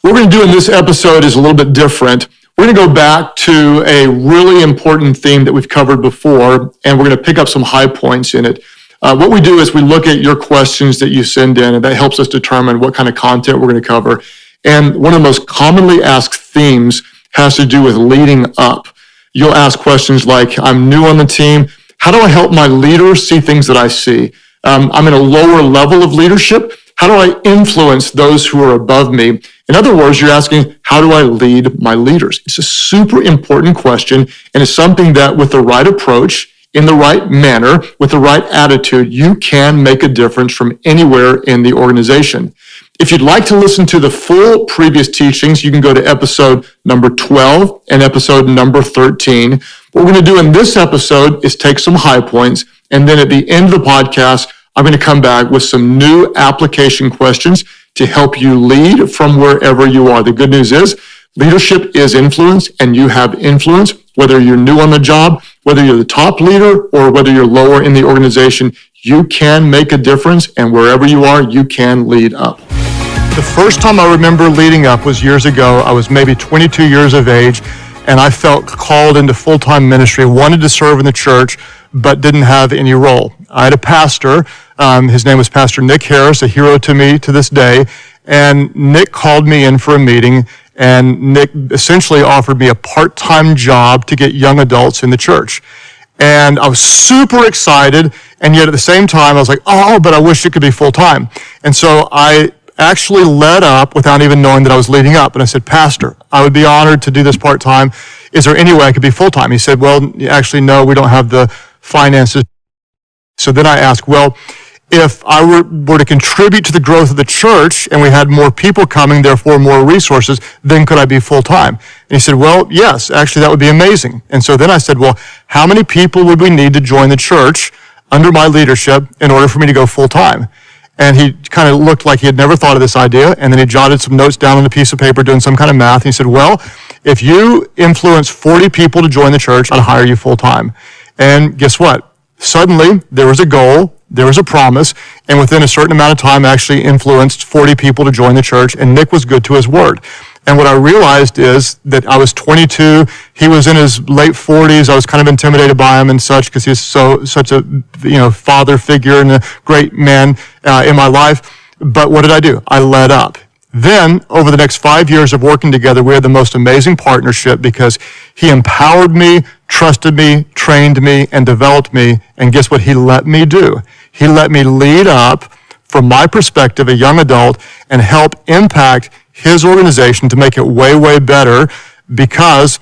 What we're going to do in this episode is a little bit different. We're going to go back to a really important theme that we've covered before, and we're going to pick up some high points in it. What we do is we look at your questions that you send in, and that helps us determine what kind of content we're going to cover. And one of the most commonly asked themes has to do with leading up. You'll ask questions like, I'm new on the team. How do I help my leaders see things that I see? I'm in a lower level of leadership. How do I influence those who are above me? In other words, you're asking, how do I lead my leaders? It's a super important question, and it's something that with the right approach, in the right manner, with the right attitude, you can make a difference from anywhere in the organization. If you'd like to listen to the full previous teachings, you can go to episode number 12 and episode number 13. What we're going to do in this episode is take some high points, and then at the end of the podcast, I'm going to come back with some new application questions to help you lead from wherever you are. The good news is leadership is influence, and you have influence, whether you're new on the job, whether you're the top leader, or whether you're lower in the organization. You can make a difference, and wherever you are, you can lead up. The first time I remember leading up was years ago. I was maybe 22 years of age, and I felt called into full-time ministry, wanted to serve in the church, but didn't have any role. I had a pastor. His name was Pastor Nick Harris, a hero to me to this day. And Nick called me in for a meeting, and Nick essentially offered me a part-time job to get young adults in the church. And I was super excited, and yet at the same time, I was like, oh, but I wish it could be full-time. And so I actually led up without even knowing that I was leading up. And I said, Pastor, I would be honored to do this part-time. Is there any way I could be full-time? He said, well, actually, no, we don't have the finances. So then I asked, well, if I were to contribute to the growth of the church and we had more people coming, therefore more resources, then could I be full-time? And he said, well, yes, actually that would be amazing. And so then I said, well, how many people would we need to join the church under my leadership in order for me to go full-time? And he kind of looked like he had never thought of this idea, and then he jotted some notes down on a piece of paper doing some kind of math, and he said, well, if you influence 40 people to join the church, I'd hire you full-time. And guess what? Suddenly, there was a goal, there was a promise, and within a certain amount of time, I actually influenced 40 people to join the church, and Nick was good to his word. And what I realized is that I was 22, he was in his late 40s, I was kind of intimidated by him and such, because he's such a father figure and a great man in my life. But what did I do? I led up. Then, over the next 5 years of working together, we had the most amazing partnership because he empowered me, trusted me, trained me, and developed me. And guess what he let me do? He let me lead up, from my perspective, a young adult, and help impact his organization to make it way, way better because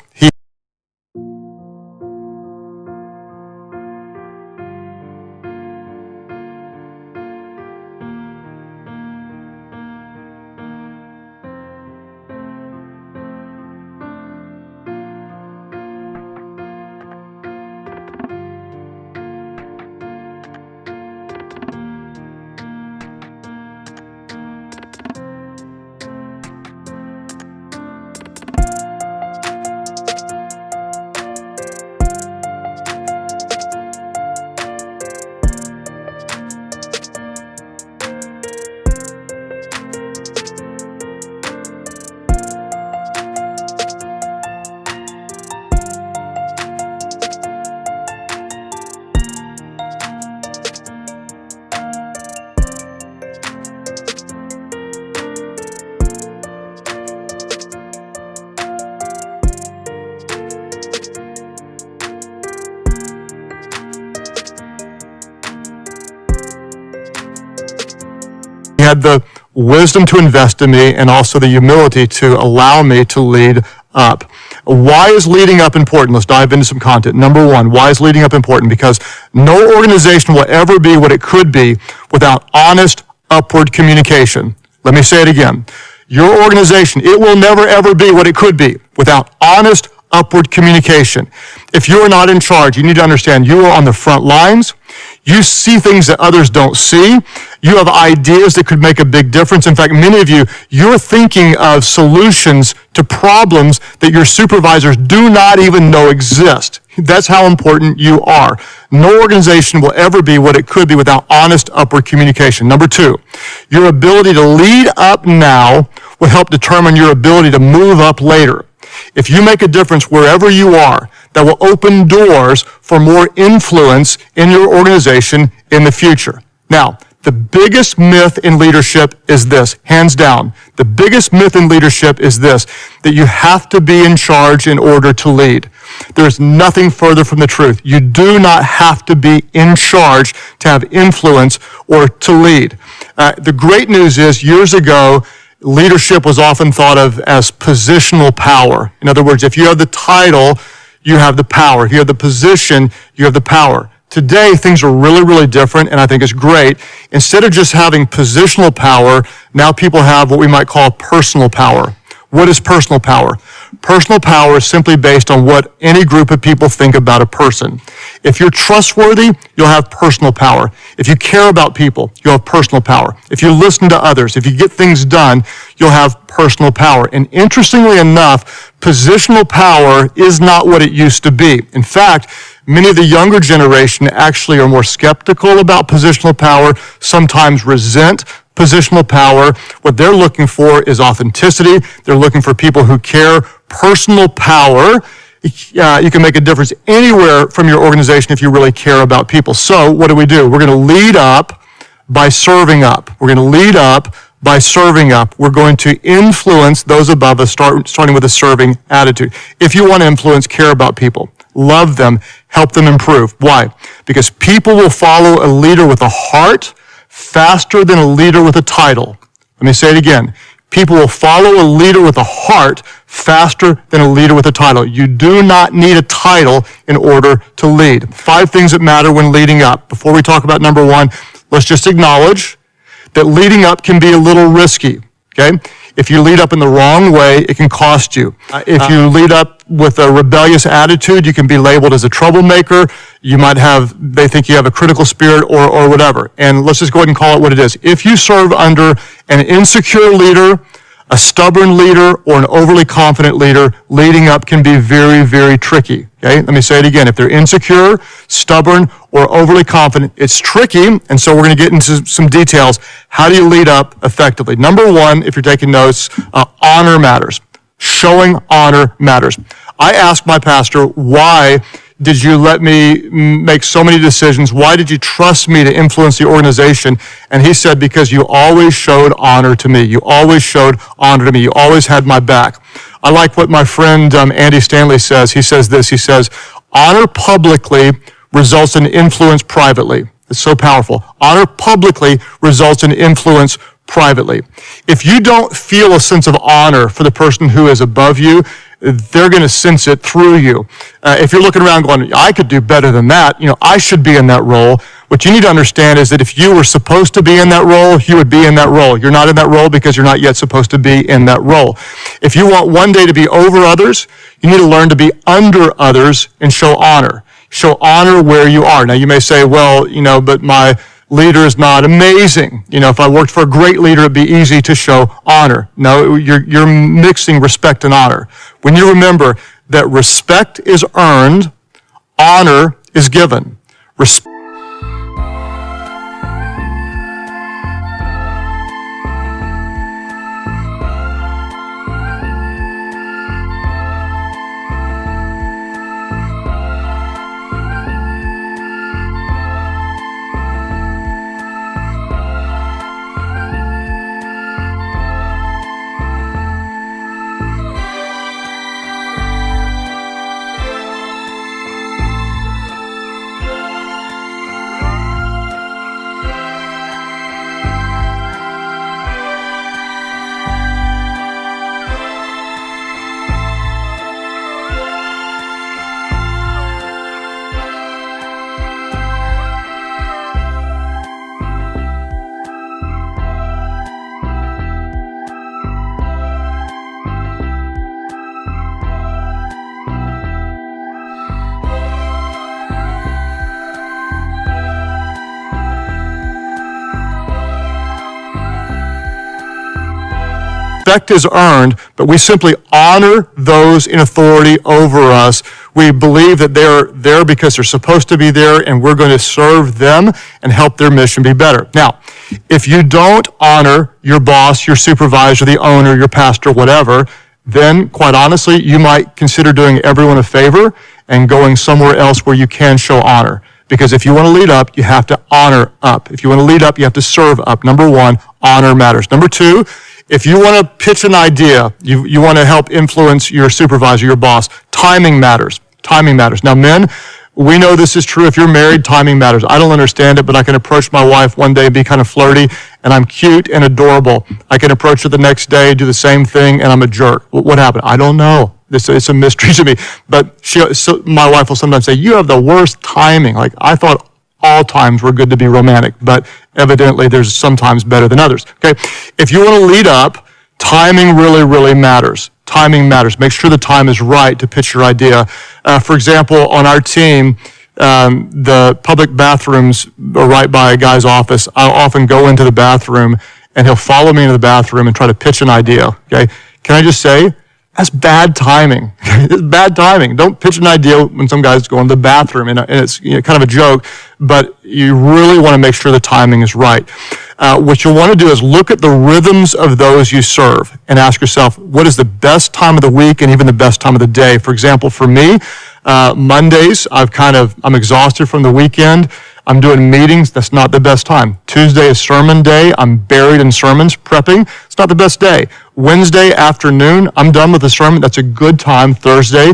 he had the wisdom to invest in me and also the humility to allow me to lead up. Why is leading up important? Let's dive into some content. Number one, why is leading up important? Because no organization will ever be what it could be without honest, upward communication. Let me say it again. Your organization, it will never ever be what it could be without honest, upward communication. If you're not in charge, you need to understand you are on the front lines. You see things that others don't see. You have ideas that could make a big difference. In fact, many of you, you're thinking of solutions to problems that your supervisors do not even know exist. That's how important you are. No organization will ever be what it could be without honest upward communication. Number two, your ability to lead up now will help determine your ability to move up later. If you make a difference wherever you are, that will open doors for more influence in your organization in the future. Now, the biggest myth in leadership is this, hands down. The biggest myth in leadership is this, that you have to be in charge in order to lead. There's nothing further from the truth. You do not have to be in charge to have influence or to lead. The great news is, years ago, leadership was often thought of as positional power. In other words, if you have the title, you have the power. If you have the position, you have the power. Today, things are really, really different, and I think it's great. Instead of just having positional power, now people have what we might call personal power. What is personal power? Personal power is simply based on what any group of people think about a person. If you're trustworthy, you'll have personal power. If you care about people, you'll have personal power. If you listen to others, if you get things done, you'll have personal power. And interestingly enough, positional power is not what it used to be. In fact, many of the younger generation actually are more skeptical about positional power, sometimes resent positional power. What they're looking for is authenticity. They're looking for people who care. Personal power, you can make a difference anywhere from your organization if you really care about people. So what do? We're going to lead up by serving up. We're going to lead up by serving up. We're going to influence those above us, starting with a serving attitude. If you want to influence, care about people. Love them, help them improve. Why? Because people will follow a leader with a heart faster than a leader with a title. Let me say it again. People will follow a leader with a heart faster than a leader with a title. You do not need a title in order to lead. 5 things that matter when leading up. Before we talk about number 1, let's just acknowledge that leading up can be a little risky, okay? If you lead up in the wrong way, it can cost you. If you lead up with a rebellious attitude, you can be labeled as a troublemaker. You might they think you have a critical spirit or whatever. And let's just go ahead and call it what it is. If you serve under an insecure leader, a stubborn leader, or an overly confident leader, leading up can be very, very tricky. Okay? Let me say it again. If they're insecure, stubborn, or overly confident, it's tricky, and so we're going to get into some details. How do you lead up effectively? Number 1, if you're taking notes, honor matters. Showing honor matters. I asked my pastor, why did you let me make so many decisions? Why did you trust me to influence the organization? And he said, because you always showed honor to me. You always showed honor to me. You always had my back. I like what my friend Andy Stanley says. He says this. He says, honor publicly results in influence privately. It's so powerful. Honor publicly results in influence privately. If you don't feel a sense of honor for the person who is above you, they're going to sense it through you. If you're looking around going, I could do better than that, I should be in that role. What you need to understand is that if you were supposed to be in that role, you would be in that role. You're not in that role because you're not yet supposed to be in that role. If you want one day to be over others, you need to learn to be under others and show honor. Show honor where you are. Now you may say, well, but my leader is not amazing. If I worked for a great leader, it'd be easy to show honor. No, you're mixing respect and honor. When you remember that respect is earned, honor is given. respect is earned, but we simply honor those in authority over us. We believe that they're there because they're supposed to be there, and we're going to serve them and help their mission be better. Now, if you don't honor your boss, your supervisor, the owner, your pastor, whatever, then quite honestly, you might consider doing everyone a favor and going somewhere else where you can show honor. Because if you want to lead up, you have to honor up. If you want to lead up, you have to serve up. Number one, honor matters. Number two, if you want to pitch an idea, you want to help influence your supervisor, your boss, timing matters. Timing matters. Now, men, we know this is true. If you're married, timing matters. I don't understand it, but I can approach my wife one day and be kind of flirty, and I'm cute and adorable. I can approach her the next day, do the same thing, and I'm a jerk. What happened? I don't know. It's a mystery to me. But my wife will sometimes say, you have the worst timing. Like, I thought all times were good to be romantic, but evidently there's sometimes better than others. Okay? If you want to lead up, timing really, really matters. Timing matters. Make sure the time is right to pitch your idea. For example, on our team, the public bathrooms are right by a guy's office. I'll often go into the bathroom, and he'll follow me into the bathroom and try to pitch an idea. Okay? Can I just say, that's bad timing. It's bad timing. Don't pitch an idea when some guy's going to the bathroom, and it's kind of a joke, but you really want to make sure the timing is right. What you'll want to do is look at the rhythms of those you serve and ask yourself, what is the best time of the week and even the best time of the day? For example, for me, Mondays, I'm exhausted from the weekend. I'm doing meetings. That's not the best time. Tuesday is sermon day. I'm buried in sermons, prepping. It's not the best day. Wednesday afternoon, I'm done with the sermon. That's a good time. Thursday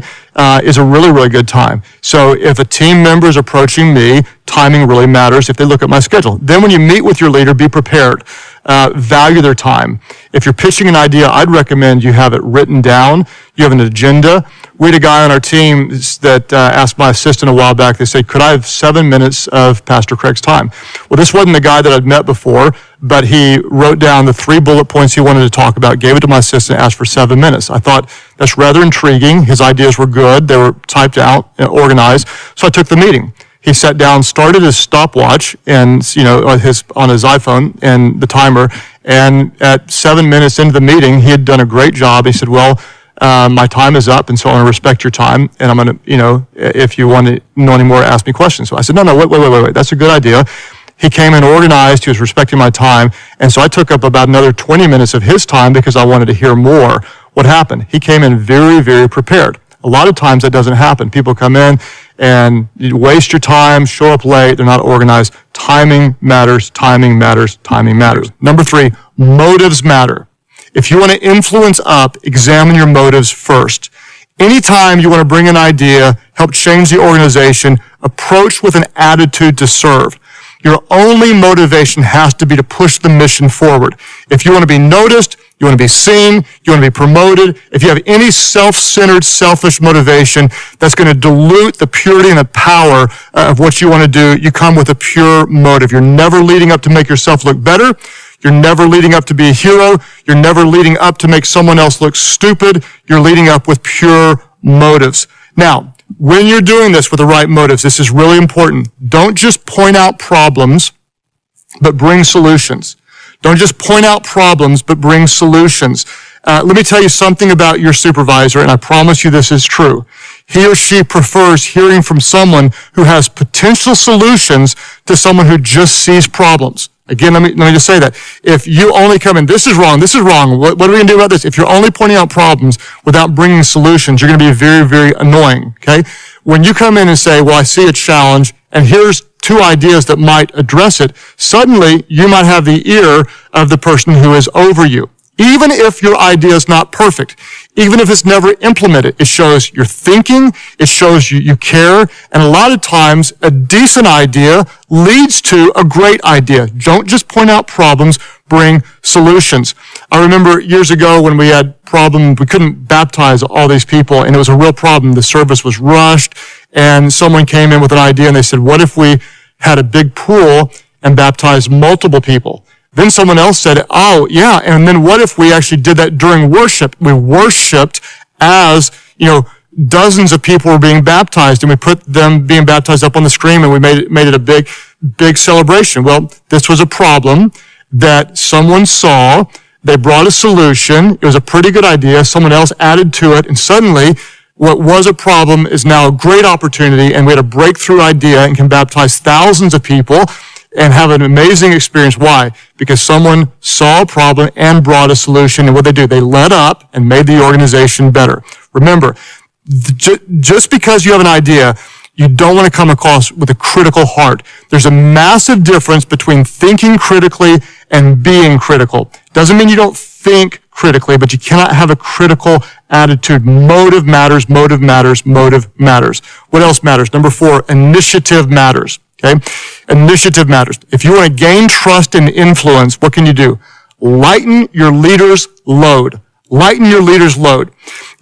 is a really, really good time. So if a team member is approaching me, timing really matters if they look at my schedule. Then when you meet with your leader, be prepared. Value their time. If you're pitching an idea, I'd recommend you have it written down. You have an agenda. We had a guy on our team that asked my assistant a while back. They said, could I have 7 minutes of Pastor Craig's time? Well, this wasn't the guy that I'd met before, but he wrote down the 3 bullet points he wanted to talk about, gave it to my assistant, asked for 7 minutes. I thought that's rather intriguing. His ideas were good. They were typed out and organized. So I took the meeting. He sat down, started his stopwatch and on his iPhone and the timer. And at 7 minutes into the meeting, he had done a great job. He said, well, my time is up, and so I'm going to respect your time, and I'm going to, if you want to know any more, ask me questions. So I said, no, wait, that's a good idea. He came in organized, he was respecting my time, and so I took up about another 20 minutes of his time because I wanted to hear more. What happened? He came in very, very prepared. A lot of times that doesn't happen. People come in and you waste your time, show up late, they're not organized. Timing matters, timing matters, timing matters. Number 3, motives matter. If you want to influence up, examine your motives first. Anytime you want to bring an idea, help change the organization, approach with an attitude to serve. Your only motivation has to be to push the mission forward. If you want to be noticed, you want to be seen, you want to be promoted, if you have any self-centered, selfish motivation that's going to dilute the purity and the power of what you want to do, you come with a pure motive. You're never leading up to make yourself look better. You're never leading up to be a hero. You're never leading up to make someone else look stupid. You're leading up with pure motives. Now, when you're doing this with the right motives, this is really important. Don't just point out problems, but bring solutions. Don't just point out problems, but bring solutions. Let me tell you something about your supervisor, and I promise you this is true. He or she prefers hearing from someone who has potential solutions to someone who just sees problems. Again, let me just say that. If you only come in, this is wrong, what are we going to do about this? If you're only pointing out problems without bringing solutions, you're going to be very, very annoying, okay? When you come in and say, well, I see a challenge, and here's 2 ideas that might address it, suddenly you might have the ear of the person who is over you. Even if your idea is not perfect, even if it's never implemented, it shows you're thinking, it shows you care, and a lot of times a decent idea leads to a great idea. Don't just point out problems, bring solutions. I remember years ago when we had problems, we couldn't baptize all these people, and it was a real problem. The service was rushed, and someone came in with an idea, and they said, what if we had a big pool and baptized multiple people? Then someone else said, oh, yeah, and then what if we actually did that during worship? We worshiped as, dozens of people were being baptized, and we put them being baptized up on the screen, and we made it a big celebration. Well, this was a problem that someone saw They brought a solution. It was a pretty good idea. Someone else added to it, and suddenly what was a problem is now a great opportunity, and we had a breakthrough idea and can baptize thousands of people and have an amazing experience. Why? Because someone saw a problem and brought a solution, and what they do, they led up and made the organization better. Remember, just because you have an idea, you don't want to come across with a critical heart. There's a massive difference between thinking critically and being critical. Doesn't mean you don't think critically, but you cannot have a critical attitude. Motive matters, motive matters, motive matters. What else matters? Number 4, initiative matters. Okay? Initiative matters. If you want to gain trust and influence, what can you do? Lighten your leader's load. Lighten your leader's load.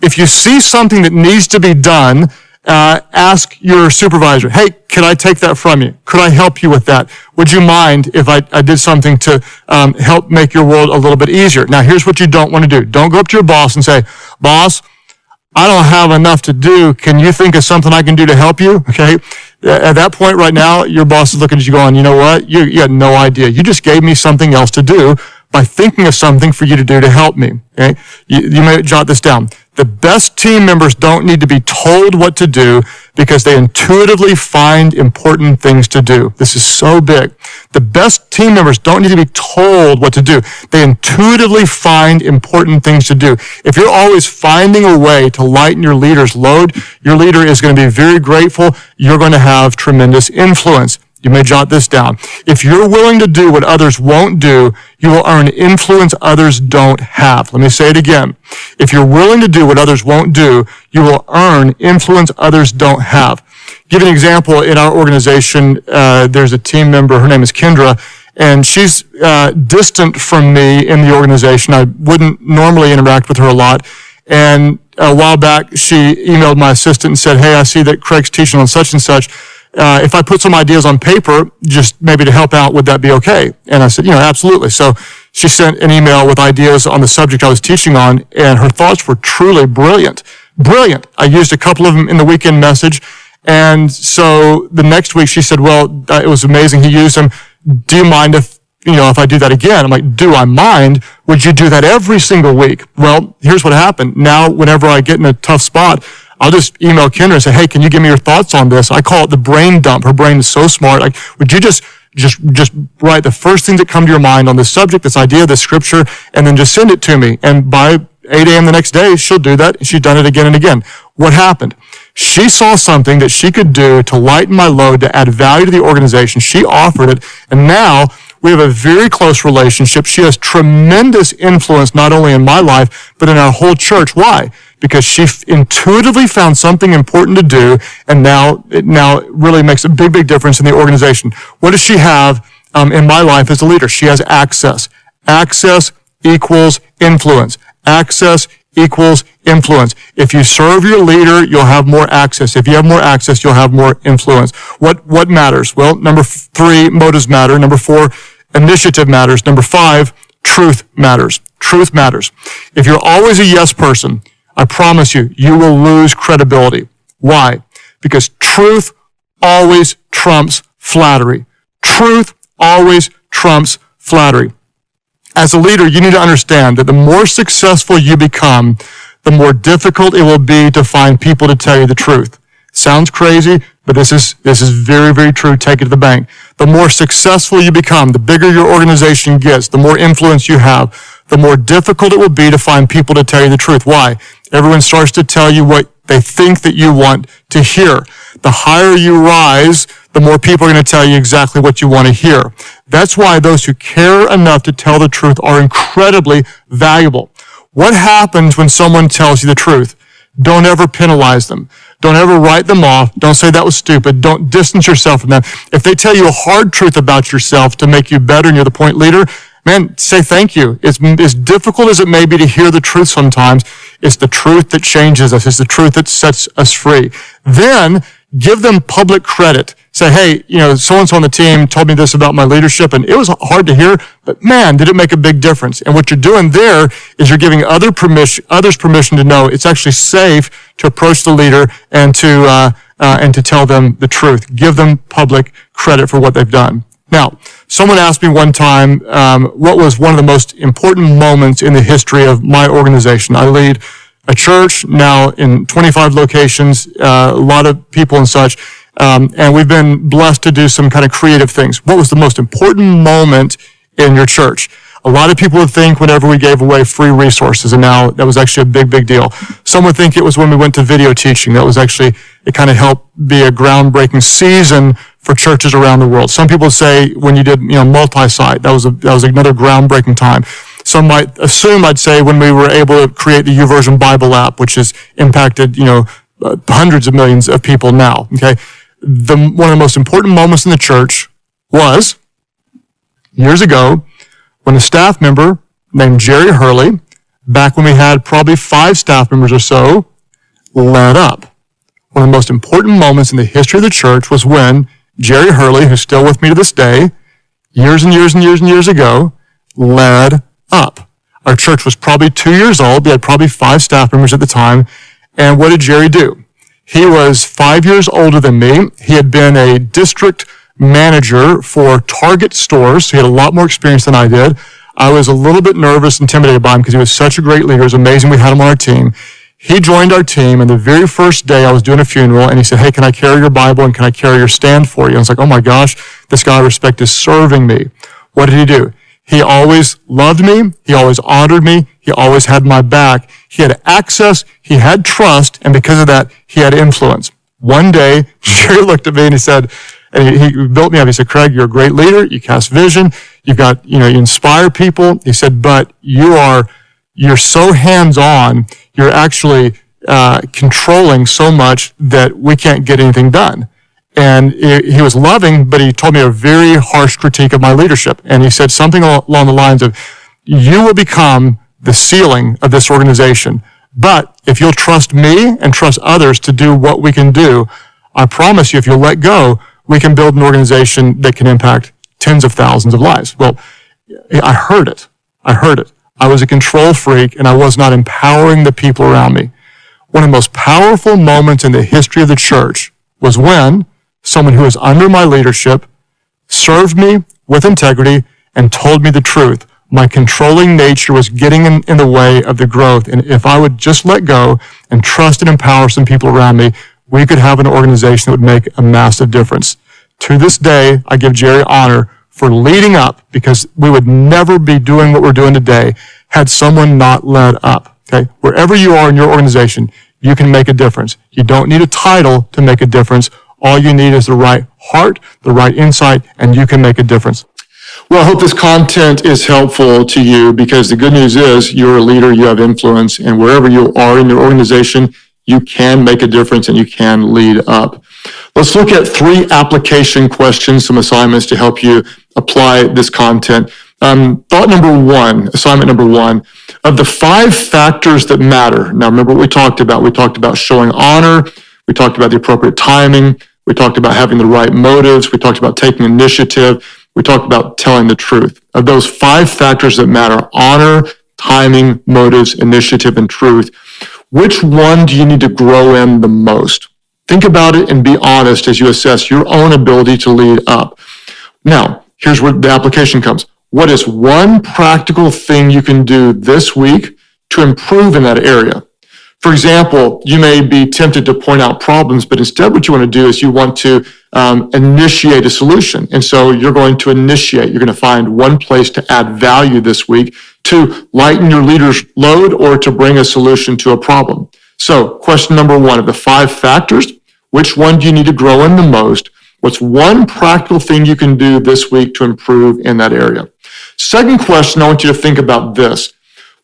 If you see something that needs to be done, ask your supervisor, hey, can I take that from you? Could I help you with that? Would you mind if I did something to help make your world a little bit easier? Now, here's what you don't want to do. Don't go up to your boss and say, boss, I don't have enough to do. Can you think of something I can do to help you? Okay. At that point right now, your boss is looking at you going, you know what? You had no idea. You just gave me something else to do by thinking of something for you to do to help me. Okay. You may jot this down. The best team members don't need to be told what to do because they intuitively find important things to do. This is so big. The best team members don't need to be told what to do. They intuitively find important things to do. If you're always finding a way to lighten your leader's load, your leader is going to be very grateful. You're going to have tremendous influence. You may jot this down. If you're willing to do what others won't do, you will earn influence others don't have. Let me say it again. If you're willing to do what others won't do, you will earn influence others don't have. Give an example. In our organization, there's a team member. Her name is Kendra, and she's distant from me in the organization. I wouldn't normally interact with her a lot. And a while back, she emailed my assistant and said, hey, I see that Craig's teaching on such and such. If I put some ideas on paper, just maybe to help out, would that be okay? And I said, absolutely. So she sent an email with ideas on the subject I was teaching on, and her thoughts were truly brilliant. Brilliant. I used a couple of them in the weekend message. And so the next week she said, well, it was amazing. He used them. Do you mind if I do that again? I'm like, do I mind? Would you do that every single week? Well, here's what happened. Now, whenever I get in a tough spot, I'll just email Kendra and say, hey, can you give me your thoughts on this? I call it the brain dump. Her brain is so smart. Like, would you just write the first things that come to your mind on this subject, this idea, this scripture, and then just send it to me. And by 8 a.m. the next day, she'll do that. And she's done it again and again. What happened? She saw something that she could do to lighten my load, to add value to the organization. She offered it. And now we have a very close relationship. She has tremendous influence, not only in my life, but in our whole church. Why? Because she intuitively found something important to do, and now it really makes a big, big difference in the organization. What does she have in my life as a leader? She has access. Access equals influence. Access equals influence. If you serve your leader, you'll have more access. If you have more access, you'll have more influence. What matters? Well, number 3, motives matter. Number 4, initiative matters. Number 5, truth matters. Truth matters. If you're always a yes person, I promise you, you will lose credibility. Why? Because truth always trumps flattery. Truth always trumps flattery. As a leader, you need to understand that the more successful you become, the more difficult it will be to find people to tell you the truth. Sounds crazy, but this is very, very true. Take it to the bank. The more successful you become, the bigger your organization gets, the more influence you have, the more difficult it will be to find people to tell you the truth. Why? Everyone starts to tell you what they think that you want to hear. The higher you rise, the more people are going to tell you exactly what you want to hear. That's why those who care enough to tell the truth are incredibly valuable. What happens when someone tells you the truth? Don't ever penalize them. Don't ever write them off. Don't say that was stupid. Don't distance yourself from them. If they tell you a hard truth about yourself to make you better and you're the point leader, man, say thank you. It's as difficult as it may be to hear the truth sometimes. It's the truth that changes us. It's the truth that sets us free. Then give them public credit. Say, hey, so-and-so on the team told me this about my leadership, and it was hard to hear, but man, did it make a big difference. And what you're doing there is you're giving others permission to know it's actually safe to approach the leader and to tell them the truth. Give them public credit for what they've done. Now, Someone asked me one time, what was one of the most important moments in the history of my organization? I lead a church now in 25 locations, a lot of people and such, and we've been blessed to do some kind of creative things. What was the most important moment in your church? A lot of people would think whenever we gave away free resources, and now that was actually a big, big deal. Some would think it was when we went to video teaching. That was actually, it kind of helped be a groundbreaking season for churches around the world. Some people say when you did, multi-site, that was another groundbreaking time. Some might assume I'd say when we were able to create the YouVersion Bible app, which has impacted, hundreds of millions of people now. Okay. One of the most important moments in the church was years ago when a staff member named Jerry Hurley, back when we had probably 5 staff members or so, led up. One of the most important moments in the history of the church was when Jerry Hurley, who's still with me to this day, years and years and years and years ago, led up. Our church was probably 2 years old. We had probably 5 staff members at the time. And what did Jerry do? He was 5 years older than me. He had been a district manager for Target stores. He had a lot more experience than I did. I was a little bit nervous, intimidated by him because he was such a great leader. It was amazing we had him on our team. He joined our team, and the very first day I was doing a funeral, and he said, "Hey, can I carry your Bible and can I carry your stand for you?" I was like, oh my gosh, this guy I respect is serving me. What did he do? He always loved me. He always honored me. He always had my back. He had access. He had trust. And because of that, he had influence. One day, Jerry looked at me and he said, and he built me up. He said, "Craig, you're a great leader. You cast vision. You've got, you inspire people." He said, "But you're so hands-on. You're actually controlling so much that we can't get anything done." And he was loving, but he told me a very harsh critique of my leadership. And he said something along the lines of, "You will become the ceiling of this organization. But if you'll trust me and trust others to do what we can do, I promise you, if you'll let go, we can build an organization that can impact tens of thousands of lives." Well, I heard it. I was a control freak, and I was not empowering the people around me. One of the most powerful moments in the history of the church was when someone who was under my leadership served me with integrity and told me the truth. My controlling nature was getting in the way of the growth, and if I would just let go and trust and empower some people around me, we could have an organization that would make a massive difference. To this day, I give Jerry honor for leading up, because we would never be doing what we're doing today had someone not led up. Okay? Wherever you are in your organization, you can make a difference. You don't need a title to make a difference. All you need is the right heart, the right insight, and you can make a difference. Well, I hope this content is helpful to you, because the good news is you're a leader, you have influence, and wherever you are in your organization, you can make a difference and you can lead up. Let's look at 3 application questions, some assignments to help you apply this content. Thought number 1, assignment number 1, of the 5 factors that matter. Now, remember what we talked about. We talked about showing honor. We talked about the appropriate timing. We talked about having the right motives. We talked about taking initiative. We talked about telling the truth. Of those 5 factors that matter, honor, timing, motives, initiative, and truth, which one do you need to grow in the most? Think about it and be honest as you assess your own ability to lead up. Now, here's where the application comes. What is one practical thing you can do this week to improve in that area? For example, you may be tempted to point out problems, but instead what you want to do is you want to initiate a solution. And so you're going to initiate. You're going to find one place to add value this week to lighten your leader's load or to bring a solution to a problem. So question number 1, of the 5 factors, which one do you need to grow in the most? What's one practical thing you can do this week to improve in that area? Second question, I want you to think about this.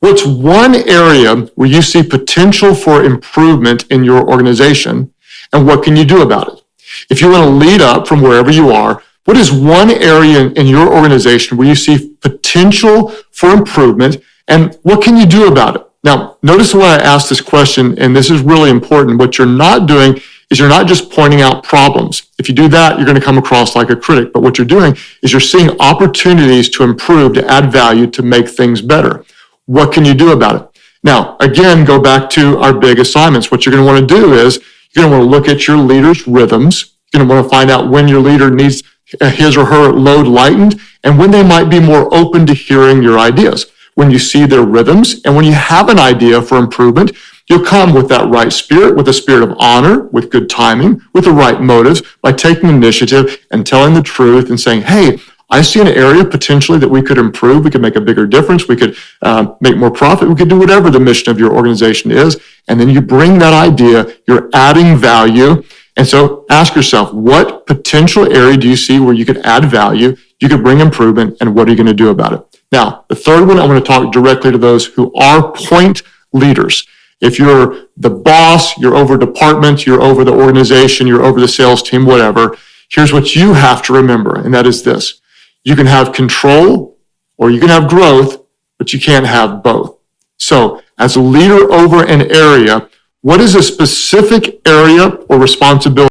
What's one area where you see potential for improvement in your organization, and what can you do about it? If you want to lead up from wherever you are, what is one area in your organization where you see potential for improvement, and what can you do about it? Now, notice why I asked this question, and this is really important. What you're not doing is you're not just pointing out problems. If you do that, you're going to come across like a critic. But what you're doing is you're seeing opportunities to improve, to add value, to make things better. What can you do about it? Now, again, go back to our big assignments. What you're going to want to do is you're going to want to look at your leader's rhythms. You're going to want to find out when your leader needs his or her load lightened, and when they might be more open to hearing your ideas. When you see their rhythms, and when you have an idea for improvement, you'll come with that right spirit, with a spirit of honor, with good timing, with the right motives, by taking initiative and telling the truth and saying, hey, I see an area potentially that we could improve. We could make a bigger difference. We could make more profit. We could do whatever the mission of your organization is. And then you bring that idea, you're adding value. And so ask yourself, what potential area do you see where you could add value, you could bring improvement, and what are you going to do about it? Now, the third one, I want to talk directly to those who are point leaders. If you're the boss, you're over departments, you're over the organization, you're over the sales team, whatever, here's what you have to remember, and that is this. You can have control or you can have growth, but you can't have both. So as a leader over an area, what is a specific area or responsibility